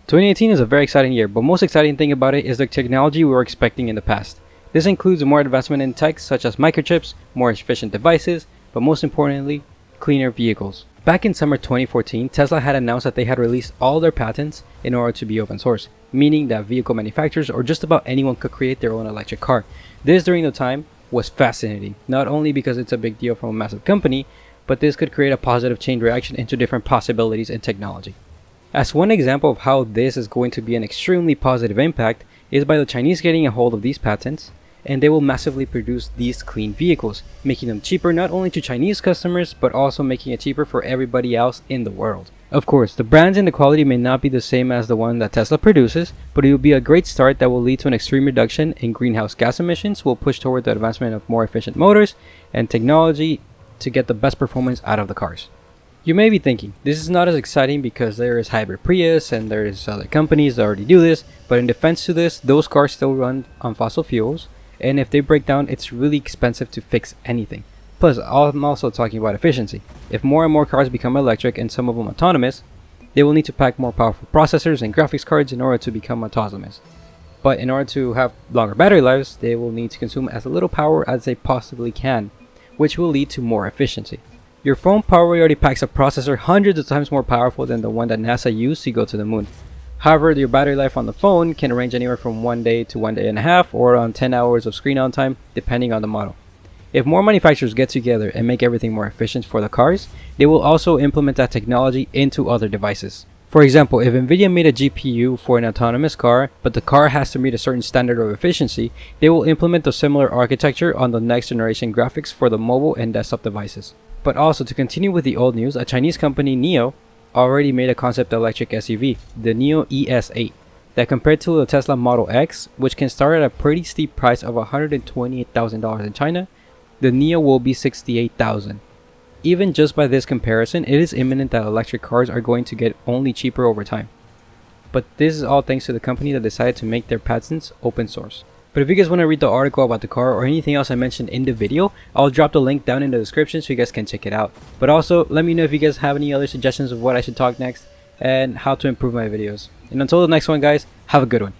2018 is a very exciting year, but most exciting thing about it is the technology we were expecting in the past. This includes more advancement in tech such as microchips, more efficient devices, but most importantly, cleaner vehicles. Back in summer 2014, Tesla had announced that they had released all their patents in order to be open source, meaning that vehicle manufacturers or just about anyone could create their own electric car. This during the time was fascinating, not only because it's a big deal from a massive company, but this could create a positive chain reaction into different possibilities in technology. As one example of how this is going to be an extremely positive impact is by the Chinese getting a hold of these patents, and they will massively produce these clean vehicles, making them cheaper not only to Chinese customers, but also making it cheaper for everybody else in the world. Of course, the brands and the quality may not be the same as the one that Tesla produces, but it will be a great start that will lead to an extreme reduction in greenhouse gas emissions, will push toward the advancement of more efficient motors and technology to get the best performance out of the cars. You may be thinking, this is not as exciting because there is hybrid Prius and there is other companies that already do this, but in defense to this, those cars still run on fossil fuels, and if they break down, it's really expensive to fix anything. Plus, I'm also talking about efficiency. If more and more cars become electric and some of them autonomous, they will need to pack more powerful processors and graphics cards in order to become autonomous. But in order to have longer battery lives, they will need to consume as little power as they possibly can, which will lead to more efficiency. Your phone probably already packs a processor hundreds of times more powerful than the one that NASA used to go to the moon. However, your battery life on the phone can range anywhere from 1 day to 1 day and a half, or around 10 hours of screen on time, depending on the model. If more manufacturers get together and make everything more efficient for the cars, they will also implement that technology into other devices. For example, if Nvidia made a GPU for an autonomous car, but the car has to meet a certain standard of efficiency, they will implement a similar architecture on the next generation graphics for the mobile and desktop devices. But also, to continue with the old news, a Chinese company, Nio, already made a concept electric SUV, the Nio ES8, that compared to the Tesla Model X, which can start at a pretty steep price of $128,000 in China, the Nio will be $68,000. Even just by this comparison, it is imminent that electric cars are going to get only cheaper over time. But this is all thanks to the company that decided to make their patents open source. But if you guys want to read the article about the car or anything else I mentioned in the video, I'll drop the link down in the description so you guys can check it out. But also, let me know if you guys have any other suggestions of what I should talk next and how to improve my videos. And until the next one, guys, have a good one.